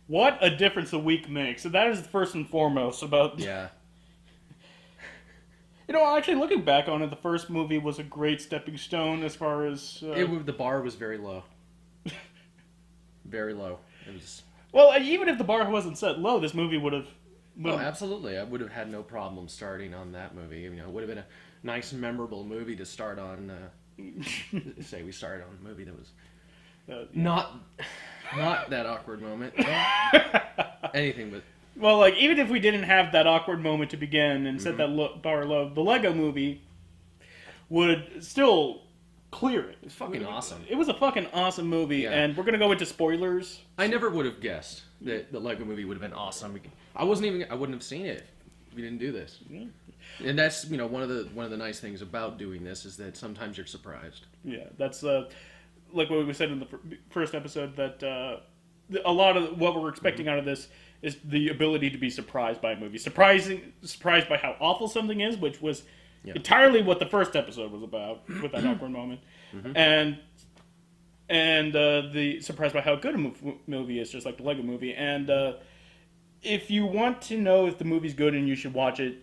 What a difference a week makes. So that is first and foremost about. Yeah. Actually, looking back on it, the first movie was a great stepping stone as far as. The bar was very low. Very low. It was. Well, even if the bar wasn't set low, this movie would have. Oh, absolutely. I would have had no problem starting on that movie. You know, it would have been a nice, memorable movie to start on. Say we started on a movie that was Yeah. not that awkward moment. Anything but. Well, like, even if we didn't have that awkward moment to begin and set that bar low, the Lego movie would still clear it. It's fucking awesome. It was a fucking awesome movie, Yeah. and we're going to go into spoilers. I never would have guessed that the Lego movie would have been awesome. I wouldn't have seen it if we didn't do this. Yeah. And that's, one of the nice things about doing this is that sometimes you're surprised. Yeah, that's like what we said in the first episode, that a lot of what we're expecting out of this is the ability to be surprised by a movie. Surprised by how awful something is, which was entirely what the first episode was about, with that awkward moment. And the surprised by how good a movie is, just like the Lego movie. And if you want to know if the movie's good and you should watch it,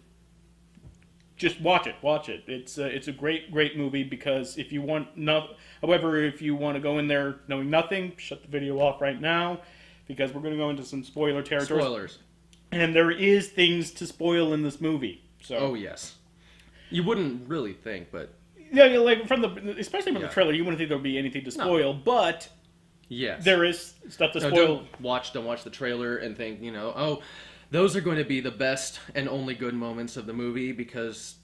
just watch it. Watch it. It's a great movie, because if you want however, if you want to go in there knowing nothing, shut the video off right now, because we're going to go into some spoiler territory. Spoilers. And there is things to spoil in this movie. So. Oh yes. You wouldn't really think, but Yeah, like especially from the trailer, you wouldn't think there would be anything to spoil, but yes, there is stuff to No, spoil. don't watch the trailer and think, oh, those are going to be the best and only good moments of the movie, because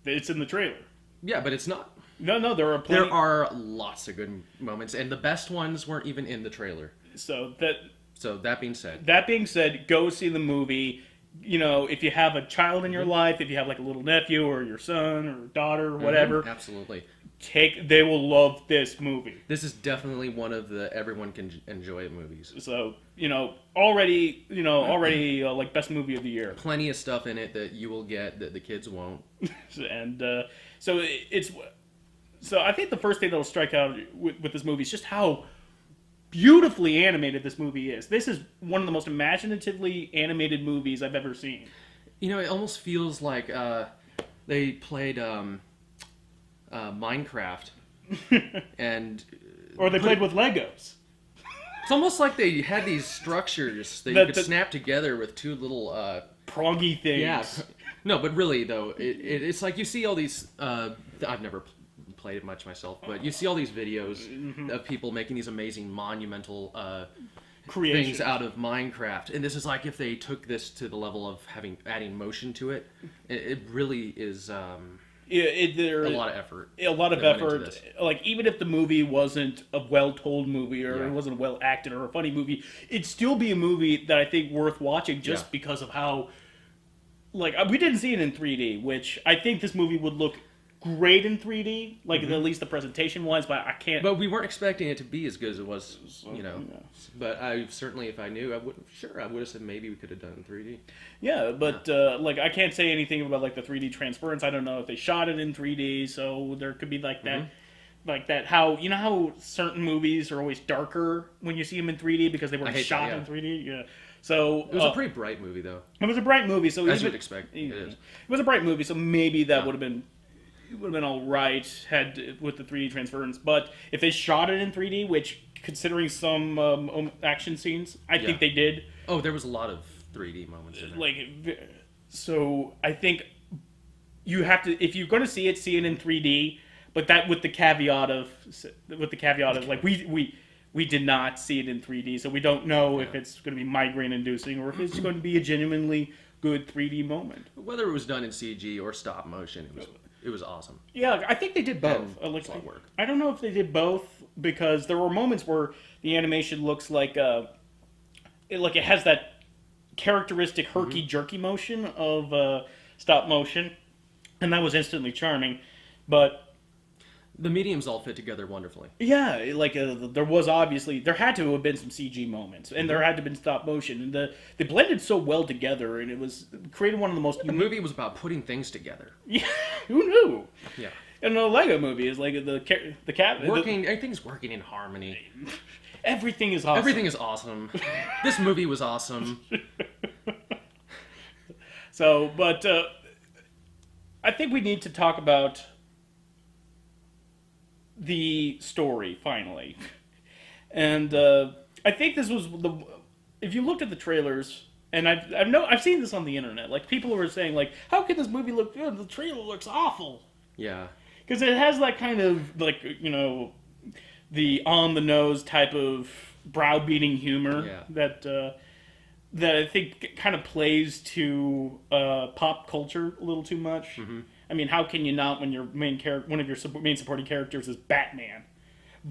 It's in the trailer. yeah, but it's not. No, there are plenty. There are lots of good moments, and the best ones weren't even in the trailer. So that being said, go see the movie. If you have a child in your life, if you have like a little nephew or your son or daughter or whatever, absolutely, they will love this movie. this is definitely one of the everyone can enjoy movies. So already like best movie of the year. Plenty of stuff in it that you will get that the kids won't. And so I think the first thing that'll strike out with this movie is just how beautifully animated this movie is. This is one of the most imaginatively animated movies I've ever seen. It almost feels like they played Minecraft, and Or they played with Legos. it's almost like they had these structures that you could snap together with two little Prongy things. yeah. No, but really though, it's like you see all these. I've never played it much myself, but you see all these videos of people making these amazing monumental things out of Minecraft, and this is like if they took this to the level of adding motion to it. It really is a lot of effort. A lot of effort. Like, even if the movie wasn't a well-told movie, or it wasn't well acted or a funny movie, it'd still be a movie that I think worth watching just because of how. Like, we didn't see it in 3D, which I think this movie would look great in 3D, like at least the presentation wise, but I can't. But we weren't expecting it to be as good as it was, But I certainly, if I knew, I would have said maybe we could have done it in 3D. Yeah, but like, I can't say anything about like the 3D transference. I don't know if they shot it in 3D, so there could be like that. Like that, how certain movies are always darker when you see them in 3D because they were shot in 3D. Yeah, so it was a pretty bright movie, though. It was a bright movie, so as you'd expect, it is. It was a bright movie, so maybe that would have been all right with the 3D transference. But if they shot it in 3D, which considering some action scenes, I think they did. Oh, there was a lot of 3D moments in there. Like, so I think you have to, if you're going to see it in 3D. But that with the caveat of like we did not see it in 3D, so we don't know if it's going to be migraine inducing or if it's going to be a genuinely good 3D moment. Whether it was done in CG or stop motion, it was awesome. Yeah, I think they did both. It's a lot of work. I don't know if they did both, because there were moments where the animation looks like it has that characteristic herky jerky motion of stop motion, and that was instantly charming, but. The mediums all fit together wonderfully. Yeah, like there had to have been some CG moments, and there had to have been stop motion, and they blended so well together, and it was created one of the most. The movie was about putting things together. Yeah, who knew? Yeah, and the Lego movie is like the cat everything's working in harmony. Everything is awesome. Everything is awesome. This movie was awesome. So, but I think we need to talk about the story finally, and I think this was the. If you looked at the trailers, and I've seen this on the internet, like people were saying, like, how can this movie look good? The trailer looks awful. Yeah. Because it has that kind of, like, you know, the on the nose type of browbeating humor that I think kind of plays to pop culture a little too much. Mm-hmm. I mean, how can you not when your one of your main supporting characters is Batman?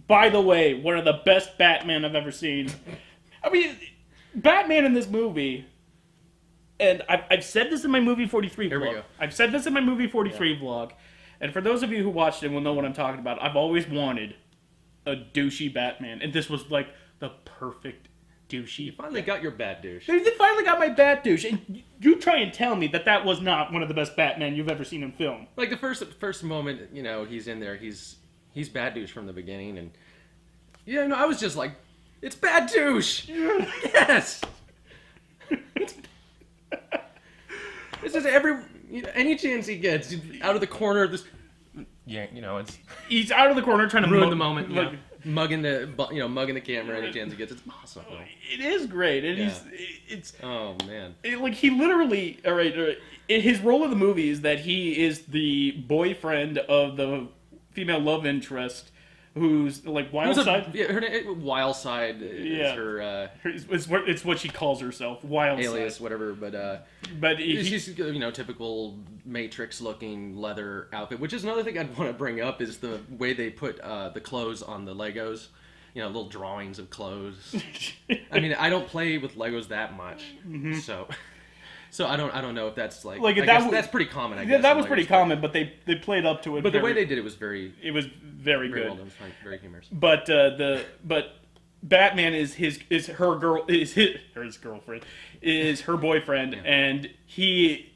By the way, one of the best Batman I've ever seen. I mean, Batman in this movie, and I've said this in my movie 43 Here vlog. we go. I've said this in my movie 43 vlog, and for those of you who watched it will know what I'm talking about. I've always wanted a douchey Batman, and this was like the perfect douchey. Finally got your bad douche. They finally got my bat douche, and you try and tell me that was not one of the best Batman you've ever seen in film. Like the first moment, you know, he's in there, he's bad douche from the beginning, and yeah, no, I was just like, it's bad douche. Yes. It's just any chance he gets out of the corner of this. Yeah, you know, He's out of the corner trying to ruin the moment. Like, mugging the camera any chance he gets. It's awesome. It is great, and it's. Oh man! Like he literally, all right. His role in the movie is that he is the boyfriend of the female love interest, who's like Wildside. Her name Wildside is her. It's what she calls herself, Wildside. Alias, whatever. But she's typical Matrix-looking leather outfit, which is another thing I'd want to bring up is the way they put the clothes on the Legos. You know, little drawings of clothes. I mean, I don't play with Legos that much, so I don't know if that's like that's pretty common. I guess that was pretty common, but they played up to it. But the way they did it was very very good. Well done, very humorous. But Batman is her girlfriend, is her boyfriend, and he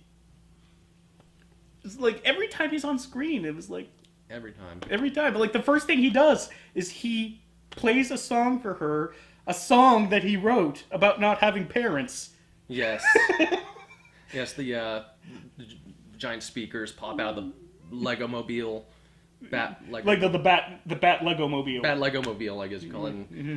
is like every time he's on screen, it was like every time. But like the first thing he does is he plays a song for her, a song that he wrote about not having parents. Yes. Yes, the giant speakers pop out of the Lego Mobile. The Bat Lego Mobile. Bat Lego Mobile, I guess you call it. Mm-hmm.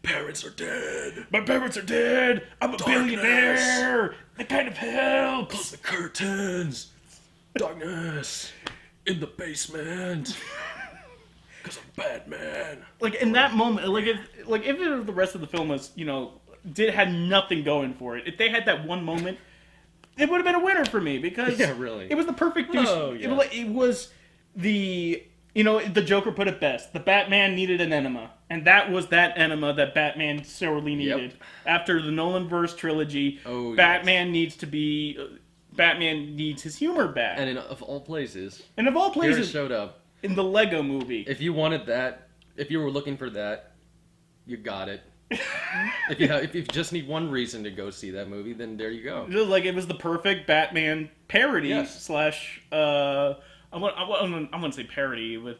Parents are dead. My parents are dead. I'm a billionaire. That kind of helps. Close the curtains. Darkness in the basement. Because I'm Batman. Like in that moment, like if the rest of the film was, you know, had nothing going for it. If they had that one moment, it would have been a winner for me because really, it was the perfect douche. Oh, yeah. It was the the Joker put it best. The Batman needed an enema, and that was that enema that Batman sorely needed. Yep. After the Nolanverse trilogy, Batman needs his humor back. And of all places, here it showed up in the Lego movie. If you wanted that, if you were looking for that, you got it. if you just need one reason to go see that movie, then there you go. Like it was the perfect Batman parody slash. I wouldn't say parody, but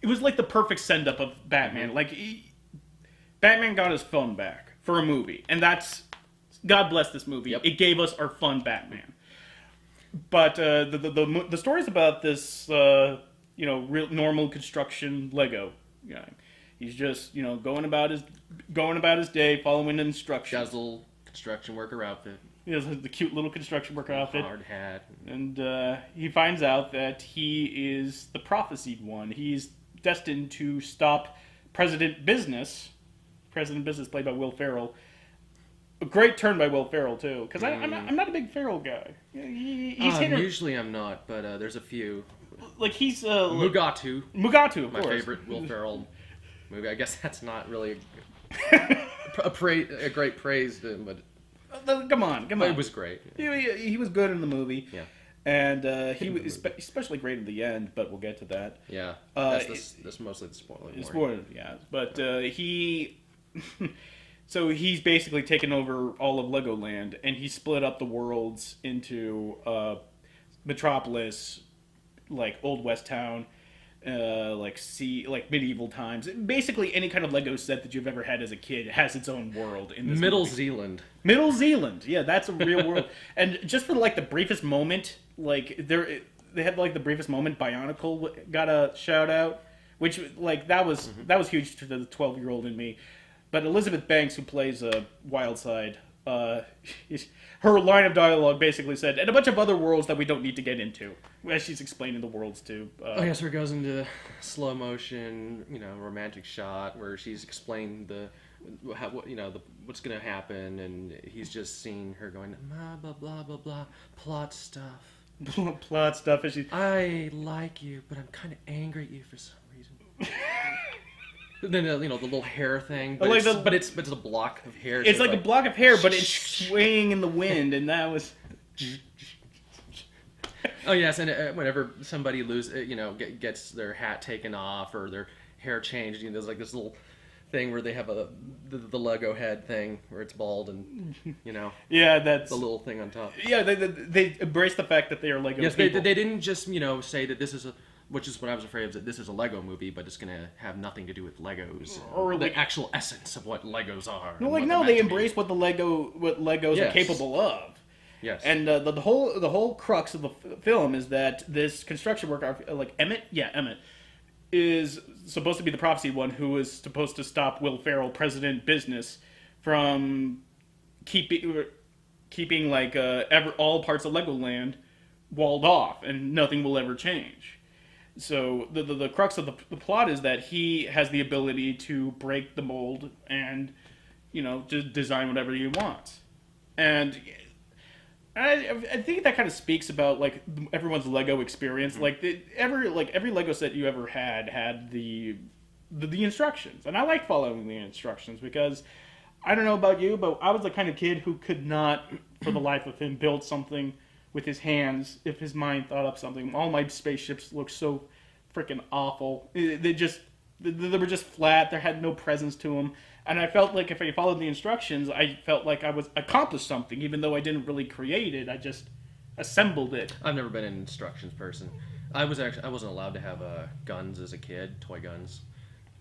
it was like the perfect send up of Batman. Mm-hmm. Like Batman got his fun back for a movie, and that's God bless this movie. Yep. It gave us our fun Batman. But the story's about this real normal construction Lego guy. He's just going about his day, following instructions. Guzzle construction worker outfit. He has the cute little construction worker outfit. Hard hat. And he finds out that he is the prophesied one. He's destined to stop President Business. President Business, played by Will Ferrell. A great turn by Will Ferrell too, because I'm not a big Ferrell guy. Usually I'm not, but there's a few. Like he's Mugatu. Mugatu, of my course. favorite Will Ferrell movie. I guess that's not really a great praise to him, but come on. It was great. He was good in the movie. Yeah. And he was especially great in the end, but we'll get to that. Yeah. That's mostly the spoiler. Spoiler, yeah. But he. So he's basically taken over all of Legoland, and he split up the worlds into Metropolis, like Old West Town, like medieval times. Basically, any kind of Lego set that you've ever had as a kid has its own world in this Middle movie. Zealand. Middle Zealand, yeah, that's a real world. And just for like the briefest moment, like they had like the briefest moment. Bionicle got a shout out, which like that was huge to the 12-year-old in me. But Elizabeth Banks, who plays Wildside, her line of dialogue basically said, and a bunch of other worlds that we don't need to get into, as she's explaining the worlds to. Oh yeah, so it goes into slow motion, romantic shot where she's explained what's gonna happen, and he's just seeing her going blah blah blah blah blah plot stuff. Plot stuff, and she. I like you, but I'm kind of angry at you for some reason. Then the little hair thing, but, like it's a block of hair. It's like a block of hair, but it's swaying in the wind, and that was. Oh yes, and whenever somebody gets their hat taken off or their hair changed, there's like this little thing where they have the Lego head thing where it's bald and Yeah, that's the little thing on top. Yeah, they embrace the fact that they are Lego. Yes, people. they didn't just say that this is which is what I was afraid of, that this is a Lego movie, but it's gonna have nothing to do with Legos or the actual essence of what Legos are. No, they embrace what Legos are capable of. Yes. And the whole crux of the film is that this construction worker, like Emmett, is supposed to be the prophecy one who is supposed to stop Will Ferrell, President Business, from keeping like all parts of Legoland walled off, and nothing will ever change. So the crux of the plot is that he has the ability to break the mold and just design whatever he wants, and I think that kind of speaks about like everyone's Lego experience. Like every Lego set you ever had the instructions, and I like following the instructions because I don't know about you, but I was the kind of kid who could not, for the life of him, build something with his hands if his mind thought up something. All my spaceships looked so freaking awful. They were just flat. They had no presence to them. And I felt like if I followed the instructions, I felt like I was accomplished something, even though I didn't really create it. I just assembled it. I've never been an instructions person. I wasn't allowed to have guns as a kid, toy guns.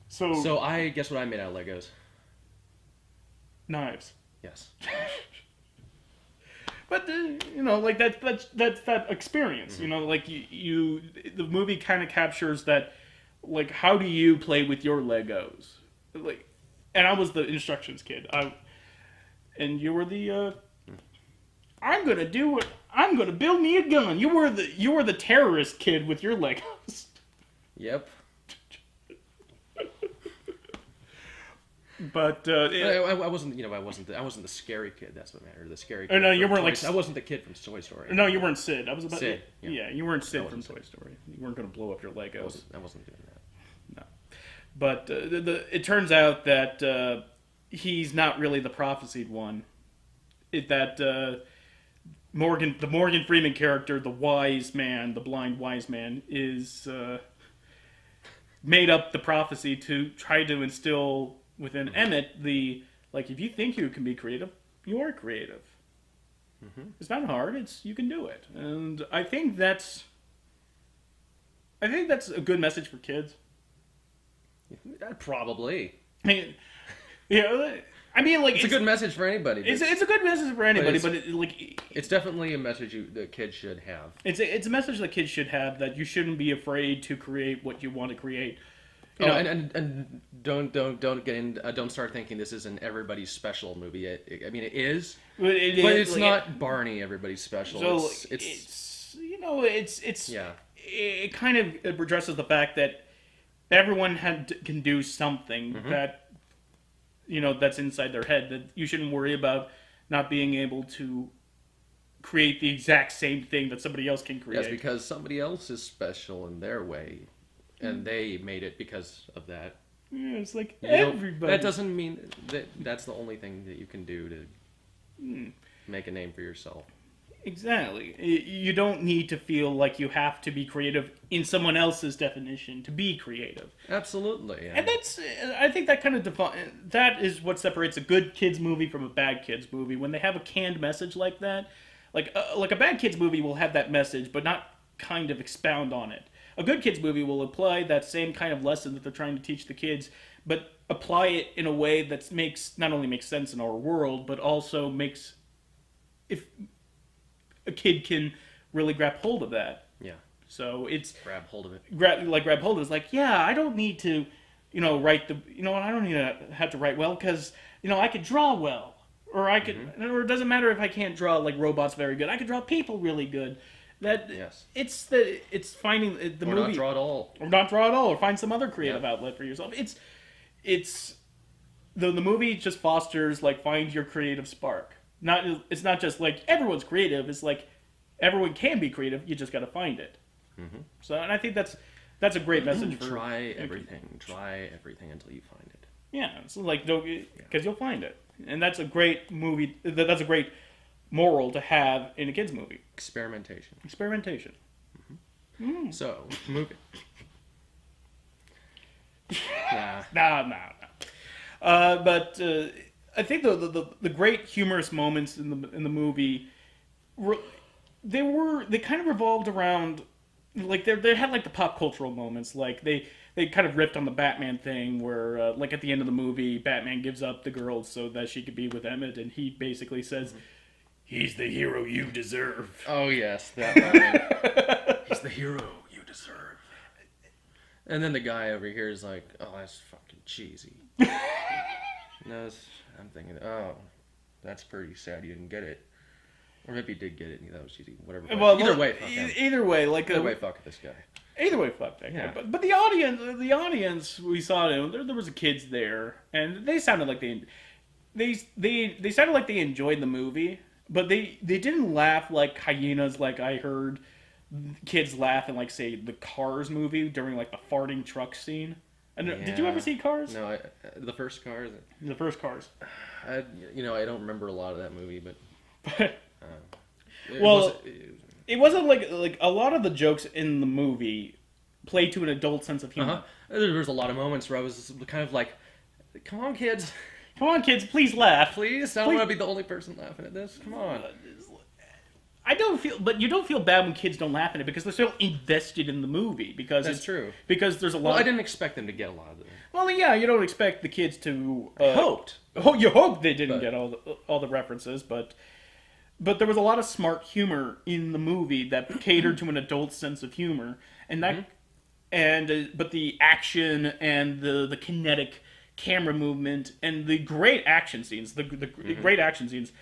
So I guess what I made out of Legos. Knives. Yes. But like that's that experience. Like you the movie kind of captures that. Like, how do you play with your Legos? Like, and I was the instructions kid. And you were the. I'm gonna build me a gun. You were the terrorist kid with your Legos. Yep. But I wasn't the scary kid. That's what mattered. The scary kid. No, you weren't I wasn't the kid from Toy Story. No, you weren't Sid. I was about Sid. Yeah, you weren't Sid from Toy Story. You weren't gonna blow up your Legos. I wasn't doing that. No, but it turns out that he's not really the prophesied one. The Morgan Freeman character, the wise man, the blind wise man, is made up the prophecy to try to instill within Emmett if you think you can be creative, you are creative. Mm-hmm. It's not hard. You can do it, and I think that's a good message for kids. Probably. It's a good message for anybody. It's a good message for anybody, but it's definitely a message that kids should have. It's a message that kids should have, that you shouldn't be afraid to create what you want to create. And don't start thinking this is an everybody's special movie. It is, but it's not Barney everybody's special. So yeah. It kind of addresses the fact that everyone can do something that that's inside their head, that you shouldn't worry about not being able to create the exact same thing that somebody else can create. Yes, because somebody else is special in their way, and they made it because of that. Yeah, it's like everybody. That doesn't mean that's the only thing that you can do to make a name for yourself. Exactly. You don't need to feel like you have to be creative in someone else's definition to be creative. Absolutely. And I think that kind of that is what separates a good kids movie from a bad kids movie. When they have a canned message like that, like a bad kids movie will have that message, but not kind of expound on it. a good kids movie will apply that same kind of lesson that they're trying to teach the kids, but apply it in a way that makes not only makes sense in our world, but also makes if a kid can really grab hold of that. Yeah. So it's Grab hold of it. grab hold of it. It's like, yeah, I don't need to, write I don't need to have to write well because I could draw well, or I could, or it doesn't matter if I can't draw like robots very good. I could draw people really good. That Yes. it's finding the Or movie not draw at all. or not draw at all, or find some other creative outlet for yourself. It's the movie just fosters like find your creative spark. It's not just like everyone's creative. It's like everyone can be creative. You just got to find it. Mm-hmm. So, and I think that's a great message for Try everything. Try everything until you find it. yeah. So like because you'll find it, and that's a great movie. That's a great moral to have in a kids movie. Experimentation. Experimentation. So, movie. Nah. No. But I think the great humorous moments in the movie, they kind of revolved around like they had like the pop cultural moments, like they kind of ripped on the Batman thing where like at the end of the movie Batman gives up the girl so that she could be with Emmett, and he basically says he's the hero you deserve. Oh yes, that line. He's the hero you deserve. And then the guy over here is like, "Oh, that's fucking cheesy." No, I'm thinking, "Oh, that's pretty sad. You didn't get it." Or maybe he did get it, and that was cheesy. Whatever. Well, either way, fuck him. Either way, like Either way, fuck this guy. Either way, fuck that Yeah. guy. But the audience we saw there was kids there, and they sounded like they sounded like they enjoyed the movie, but they didn't laugh like hyenas. Like I heard kids laugh in like say the Cars movie during like the farting truck scene. And did you ever see Cars? No, the first Cars. The first Cars. I don't remember a lot of that movie, but it wasn't like a lot of the jokes in the movie play to an adult sense of humor. There was a lot of moments where I was kind of like, "Come on, kids, Come on, kids, please laugh. please! I don't want to be the only person laughing at this. Come on." But you don't feel bad when kids don't laugh at it because they're so invested in the movie. Because That's true. Because there's a lot. Well, I didn't expect them to get a lot of it. Well, yeah, you don't expect the kids to. Hoped. Oh, you hope they didn't get all the references, but there was a lot of smart humor in the movie that catered to an adult sense of humor, and that, but the action and the kinetic camera movement and the great action scenes, the great action scenes,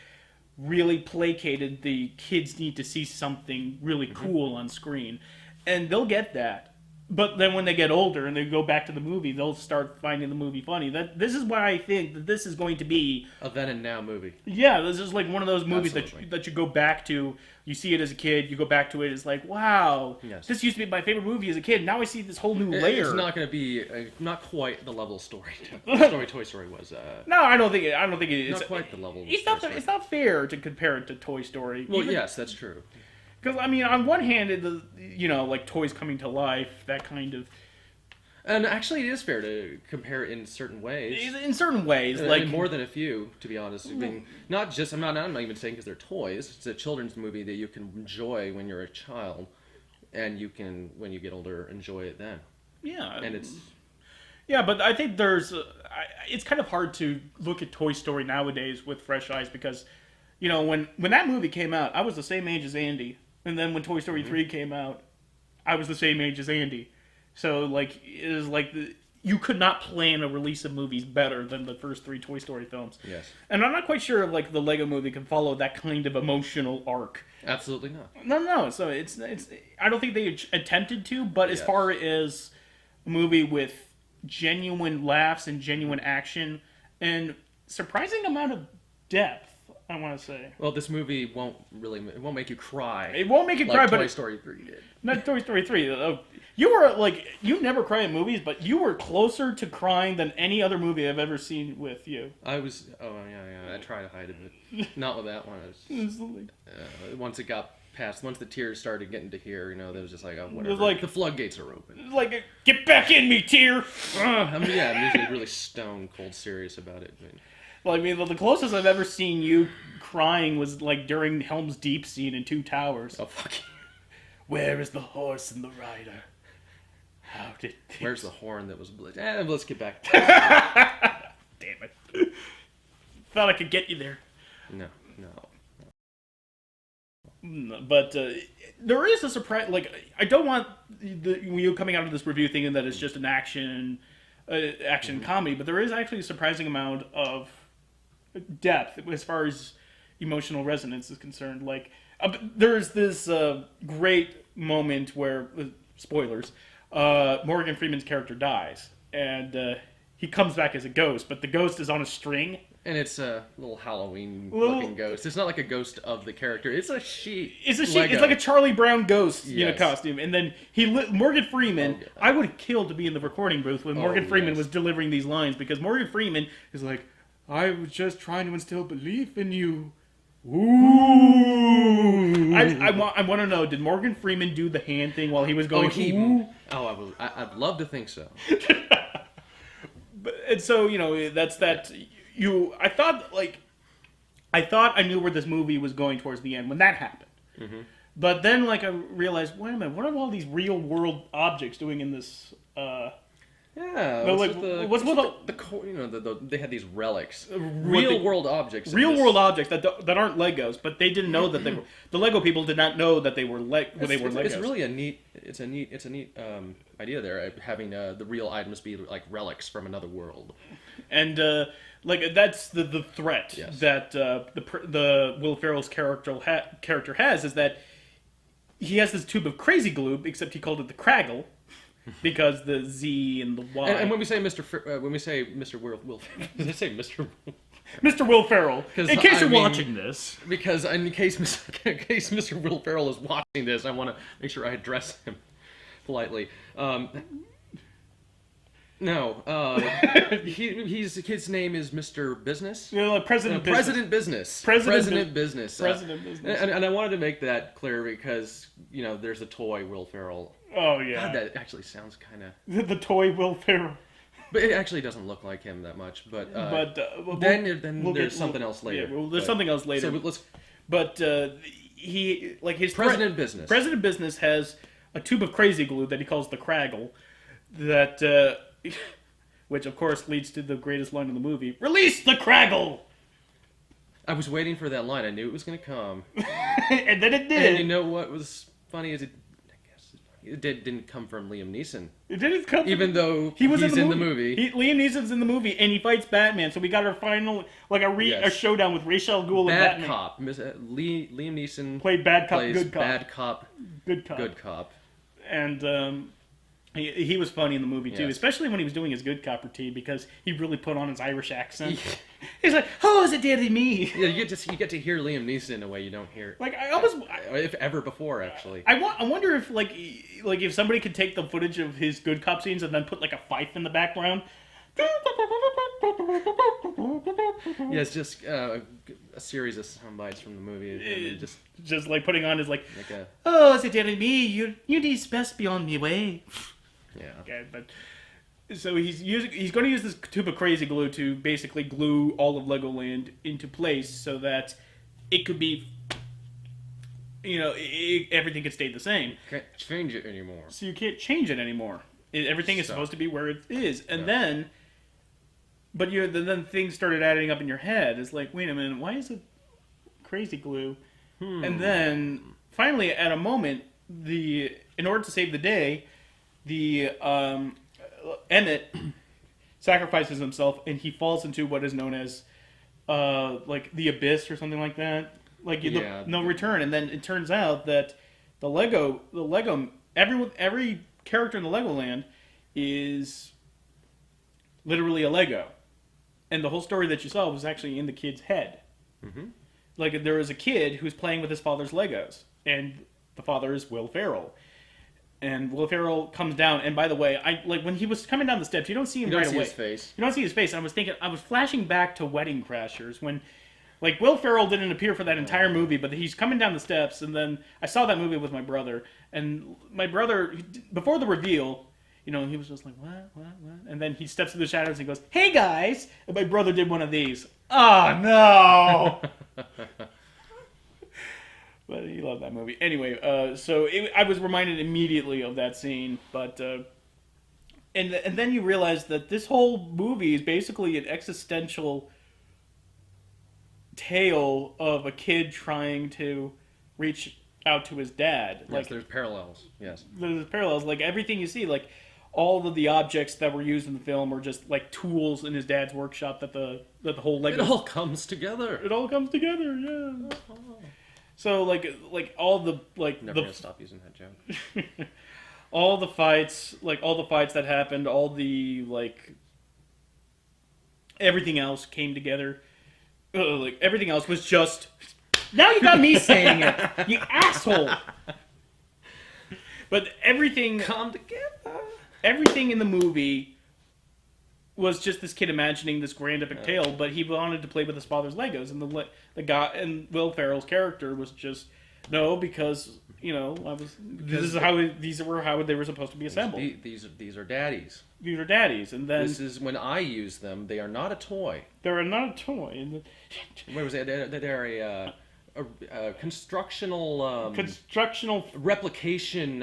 really placated the kids need to see something really cool on screen, and they'll get that. But then when they get older and they go back to the movie, they'll start finding the movie funny. This is why I think that this is going to be A then and now movie. yeah, this is like one of those movies Absolutely. that you go back to. You see it as a kid, you go back to it. It's like, wow, Yes. this used to be my favorite movie as a kid. Now I see this whole new layer. It's not going to be not quite the level story Toy Story was. No, I don't think it's Not quite the level. It's Toy not. Story. It's not fair to compare it to Toy Story. Well, yes, that's true. Because I mean, on one hand, like toys coming to life, that kind of. And actually, it is fair to compare it in certain ways. In certain ways, Like more than a few, to be honest. I mean, not just. I'm not even saying because they're toys. It's a children's movie that you can enjoy when you're a child, and you can, when you get older, enjoy it then. Yeah, And it's. Yeah, but I think it's kind of hard to look at Toy Story nowadays with fresh eyes because, when that movie came out, I was the same age as Andy, and then when Toy Story 3 came out, I was the same age as Andy. So it is like you could not plan a release of movies better than the first 3 Toy Story films. Yes. And I'm not quite sure if the Lego Movie can follow that kind of emotional arc. Absolutely not. No. So it's I don't think they attempted to, but as Yes. far as a movie with genuine laughs and genuine action and surprising amount of depth, I want to say. Well, this movie won't make you cry. It won't make you like cry, Toy but Story 3 did. not Toy Story 3. You never cry in movies, but you were closer to crying than any other movie I've ever seen with you. I was. Oh yeah. I tried to hide it, but not with that one. Once it got past, once the tears started getting to here, there was just like, oh, whatever. was like- the floodgates are open. Get back in me, tear! I'm usually really stone cold serious about it. But Well, I mean, the closest I've ever seen you crying was during Helm's Deep scene in Two Towers. oh fuck. Where is the horse and the rider? How did Where's the horn that was? Let's get back. Damn it! Thought I could get you there. No. But there is a surprise. Like, I don't want you coming out of this review thinking that it's just an action comedy, but there is actually a surprising amount of depth as far as emotional resonance is concerned. Like, there's this great moment where, spoilers, Morgan Freeman's character dies, and he comes back as a ghost, but the ghost is on a string. And it's a little Halloween-looking ghost. It's not like a ghost of the character. It's a sheep. It's a sheep. It's like a Charlie Brown ghost in a Yes. costume. And then Morgan Freeman. Oh, yeah. I would have killed to be in the recording booth when Morgan Freeman yes. was delivering these lines, because Morgan Freeman is like, "I was just trying to instill belief in you." Ooh. I want to know, did Morgan Freeman do the hand thing while he was going? Ooh? I'd love to think so. And so, that's that. I thought I knew where this movie was going towards the end when that happened. Mm-hmm. But then, I realized, wait a minute, what are all these real world objects doing in this? Yeah. They had these relics, real world objects. Real world objects that aren't Legos, but they didn't know that they were. The Lego people did not know that they were Legos. It's really a neat idea there, having the real items be like relics from another world. And that's the threat Yes. that the Will Ferrell's character has, is that he has this tube of crazy glue, except he called it the Craggle, because the Z and the Y. And when we say Mr. Will, did I say Mr. Mr. Will Ferrell, in case you're watching this, Because in case Mr. Will Ferrell is watching this, I want to make sure I address him politely. His name is Mr. Business. President Business. President Business. And I wanted to make that clear because there's a toy Will Ferrell. Oh yeah, God, that actually sounds kind of. the toy Will Ferrell. But it actually doesn't look like him that much. But there's something else later. Yeah, there's something else later. So let's. But his President Business. President Business has a tube of crazy glue that he calls the Craggle, that which of course leads to the greatest line in the movie: "Release the Craggle." I was waiting for that line. I knew it was going to come. And then it did. And you know what was funny is it didn't come from Liam Neeson. It didn't come. Even though he's in the movie. Liam Neeson's in the movie, and he fights Batman. So we got our final, a showdown with Ra's al Ghul and Bad Batman. cop. Liam Neeson played bad cop, plays good cop. Bad cop, Good cop. good cop. And he was funny in the movie too, Yes. especially when he was doing his good cop routine, because he really put on his Irish accent. He's like, "Oh, is it dear to me?" Yeah, you get to hear Liam Neeson in a way you don't hear. Like if ever before, actually. I wonder if if somebody could take the footage of his good cop scenes and then put like a fife in the background. Yeah, it's just a series of sound bites from the movie. And Just like putting on his like a "Oh, is it dear to me? You need best beyond me way." yeah. Okay, but so he's going to use this tube of crazy glue to basically glue all of Legoland into place so that it could be, everything could stay the same. Can't change it anymore. So you can't change it anymore. Everything is supposed to be where it is, and then, but then things started adding up in your head. It's like, wait a minute, why is it crazy glue? And then finally, at a moment, in order to save the day, Emmett sacrifices himself, and he falls into what is known as the abyss or something like that. No return. And then it turns out that every character in the Legoland is literally a Lego, and the whole story that you saw was actually in the kid's head. Mm-hmm. Like, there was a kid who's playing with his father's Legos, and the father is Will Ferrell. And Will Ferrell comes down, and by the way, when he was coming down the steps, you don't see him right away. You don't see his face. You don't see his face. And I was flashing back to Wedding Crashers when, Will Ferrell didn't appear for that entire movie, but he's coming down the steps, and then I saw that movie with my brother, and my brother, before the reveal, he was just like, what? And then he steps through the shadows and goes, "Hey guys!" And my brother did one of these. Oh no! But he loved that movie. Anyway, I was reminded immediately of that scene. But and then you realize that this whole movie is basically an existential tale of a kid trying to reach out to his dad. Yes, Like there's parallels. Yes. there's parallels. Like everything you see, like all of the objects that were used in the film are just like tools in his dad's workshop that the whole It Lego all comes together. it all comes together. Yeah. So like all the like Never the gonna stop using that joke. all the fights, like all the fights that happened, all the like everything else came together. Like everything else was just. Now you got me saying it, you asshole. But everything Come together. everything in the movie was just this kid imagining this grand epic tale, but he wanted to play with his father's Legos, and the guy and Will Ferrell's character was just no, because these were how they were supposed to be assembled. These are daddies. These are daddies, and then This is when I use them. They are not a toy. they're not a toy. And What was it? They're a constructional constructional. replication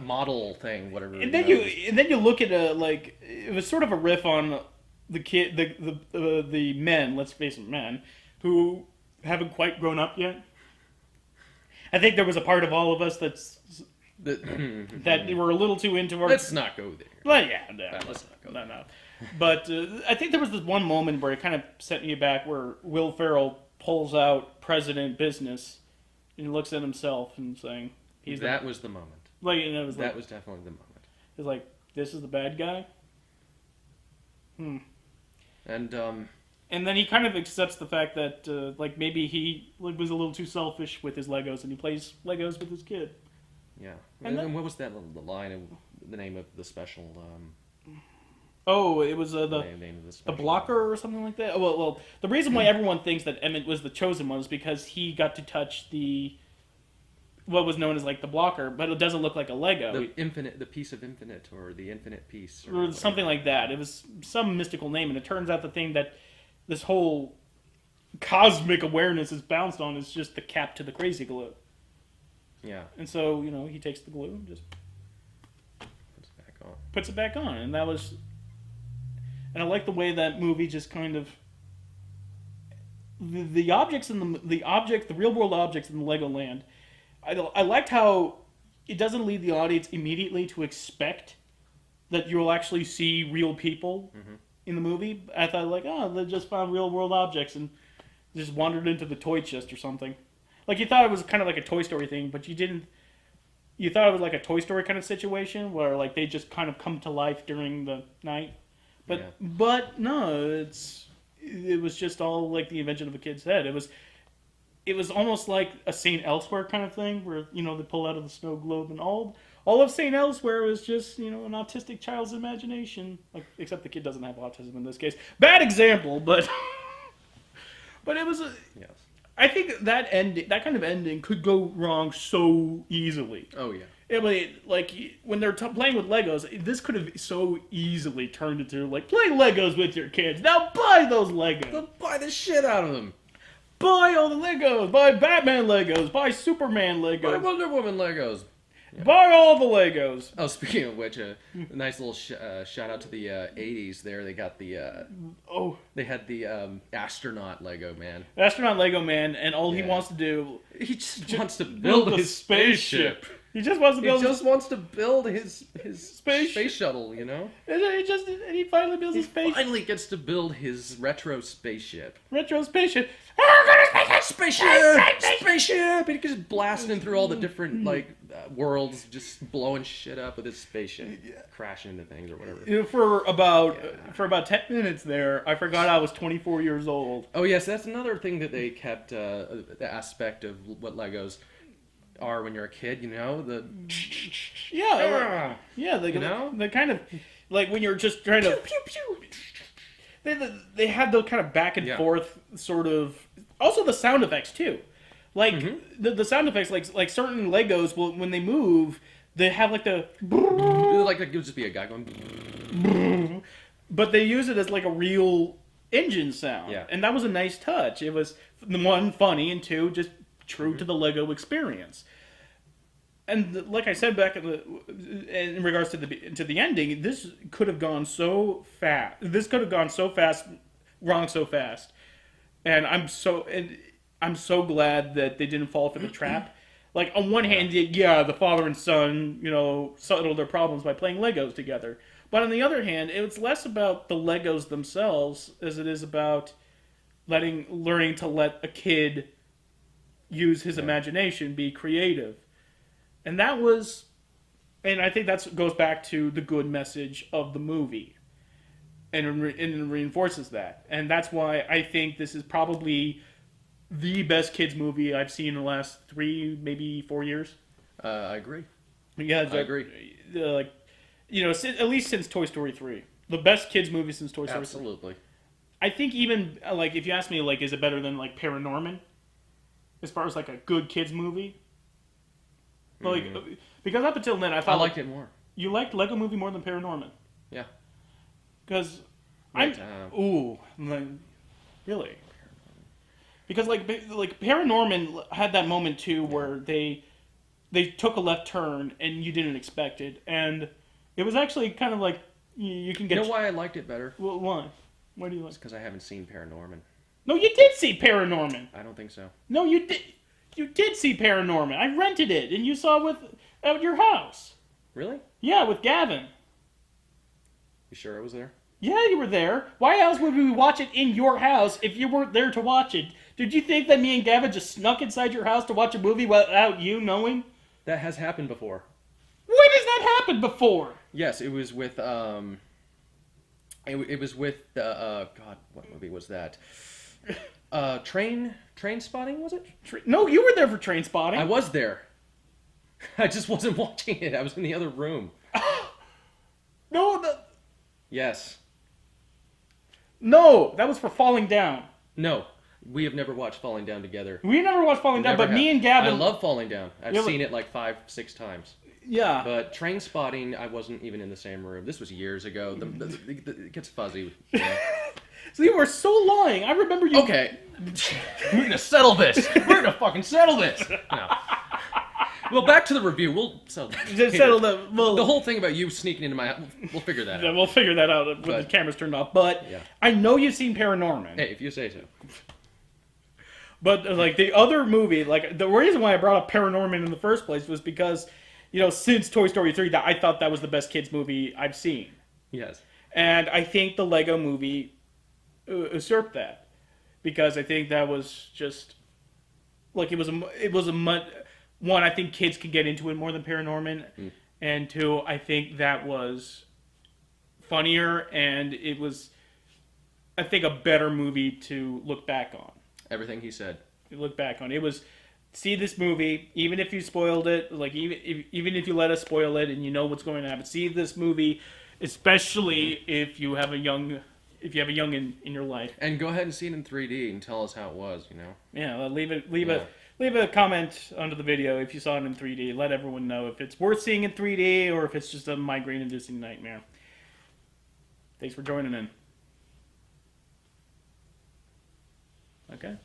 model thing, whatever. And then you look at like it was sort of a riff on the kid the men, let's face it, men who haven't quite grown up yet. I think there was a part of all of us that were a little too into our. Let's not go there. Well, yeah, no, Let's not go no, no. But I think there was this one moment where it kind of set me back, where Will Ferrell pulls out President Business, and he looks at himself and saying, That was the moment. like, and it was That like, was definitely the moment. it's like, this is the bad guy. And then he kind of accepts the fact that, like, maybe he was a little too selfish with his Legos, and he plays Legos with his kid. Yeah. And And what was that the line of the name of the special? Oh, it was the Name of the special blocker or something like that. Oh, well, the reason why everyone thinks that Emmett was the chosen one is because he got to touch what was known as like the blocker, but it doesn't look like a Lego. The piece of infinite, or the infinite piece, Or something like that. It was some mystical name, and it turns out the thing that this whole cosmic awareness is bounced on is just the cap to the crazy glue. Yeah. And so, he takes the glue and just puts it back on. And that was... And I like the way that movie just kind of... The objects in the real world objects in the Legoland, I liked how it doesn't lead the audience immediately to expect that you'll actually see real people in the movie. I thought, like, they just found real world objects and just wandered into the toy chest or something. Like, you thought it was kind of like a Toy Story thing, but you didn't. You thought it was like a Toy Story kind of situation where, like, they just kind of come to life during the night. But no, it was just all like the invention of a kid's head. It was almost like a St. Elsewhere kind of thing, where they pull out of the snow globe, and all of St. Elsewhere was just an autistic child's imagination. Like, except the kid doesn't have autism in this case. Bad example, but but it was Yes. I think that kind of ending could go wrong so easily. Oh yeah. Yeah, but like when they're playing with Legos, this could have so easily turned into like, play Legos with your kids. Now buy those Legos. They'll buy the shit out of them. Buy all the Legos. Buy Batman Legos. Buy Superman Buy Legos. Wonder Woman Legos. Yeah. Buy all the Legos. Oh, speaking of which, a nice little shout out to the '80s. There, they got the they had the astronaut Lego man. Astronaut Lego man, and all he Yeah. wants to do, He just wants to build his spaceship. He just wants to build. He just wants to build his Space- space shuttle. and he finally builds He his space finally gets to build his retro spaceship. retro spaceship. Spaceship! And he just blasting through all the different worlds, just blowing shit up with his spaceship, crashing into things or whatever. For about 10 minutes there, I forgot I was 24 years old. Oh yes, that's another thing that they kept. The aspect of what Legos are when you're a kid. The The kind of like when you're just trying to pew pew. they had the kind of back and forth sort of, also the sound effects too, like the sound effects, like certain Legos will, when they move, they have like the Like it would just be a guy going. but they use it as like a real engine sound. Yeah. And that was a nice touch. It was, one, funny, and two, just true to the Lego experience. like I said back in regards to the ending, this could have gone so fast. This could have gone so fast, wrong so fast, and I'm so glad that they didn't fall for the trap. Like on one hand, yeah, the father and son, settled their problems by playing Legos together. But on the other hand, it's less about the Legos themselves as it is about learning to let a kid use his imagination, be creative. And I think that goes back to the good message of the movie. And it reinforces that. And that's why I think this is probably the best kids movie I've seen in the last 3, maybe 4 years. I agree. Yeah, I agree. At least since Toy Story 3. The best kids movie since Toy Story 3. Absolutely. I think even, if you ask me, is it better than, Paranorman? As far as, a good kids movie? Because up until then, I thought... I liked it more. You liked Lego Movie more than Paranorman? Yeah. Because... really? Because, Paranorman had that moment, too, where they took a left turn, and you didn't expect it. And it was actually kind of you can get... You know why I liked it better? Well, why? Why do you like it? Because I haven't seen Paranorman. No, you did see Paranorman. I don't think so. No, you did. You did see Paranorman. I rented it, and you saw it at your house. Really? Yeah, with Gavin. You sure I was there? Yeah, you were there. Why else would we watch it in your house if you weren't there to watch it? Did you think that me and Gavin just snuck inside your house to watch a movie without you knowing? That has happened before. When has that happened before? Yes, it was with It was with God, what movie was that? Train Spotting, was it? No, you were there for Train Spotting. I was there. I just wasn't watching it. I was in the other room. No, Yes. No, that was for Falling Down. No, we have never watched Falling Down together. We never watched Falling Down, but me and Gavin... I love Falling Down. I've seen it 5-6 times. Yeah. But Train Spotting, I wasn't even in the same room. This was years ago. It gets fuzzy. You know? So you were so lying. I remember you... Okay. We're going to settle this. We're going to fucking settle this. No. Well, back to the review. We'll settle that. Just settle the whole thing about you sneaking into my house. We'll figure that out. Yeah, we'll figure that out when the camera's turned off. But yeah. I know you've seen Paranorman. Hey, if you say so. But the other movie, the reason why I brought up Paranorman in the first place was because, since Toy Story 3, I thought that was the best kids movie I've seen. Yes. And I think the Lego Movie usurped that, because I think that was just it was a one, I think kids could get into it more than Paranorman, and two, I think that was funnier, and it was, I think, a better movie to look back on. Everything he said. Look back on it was, see this movie, even if you spoiled it, even if you let us spoil it and you know what's going to happen. See this movie, especially if you have a young in your life. And go ahead and see it in 3D and tell us how it was. Yeah, leave a comment under the video if you saw it in 3D. Let everyone know if it's worth seeing in 3D or if it's just a migraine-inducing nightmare. Thanks for joining in. Okay.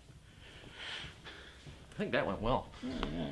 I think that went well. Yeah.